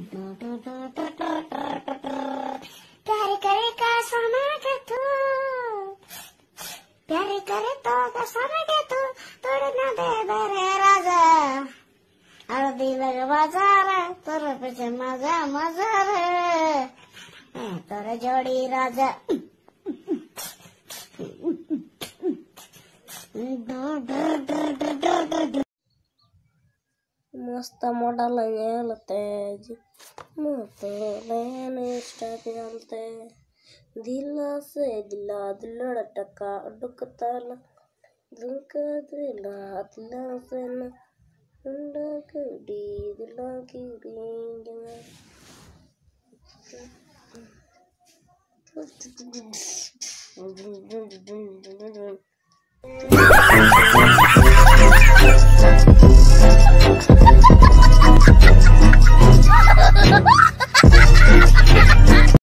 प्यार करे का सोना के तू, प्यार करे तो का सोना के तू, तोड़ ना दे रे राजा, और दिल बाजार तोर पीछे मजा मजा रे, तोर जोड़ी राजा। मस्त मॉडल तेज चलते दिला से दिला दिला टका डुकता दिला दिला से दिला की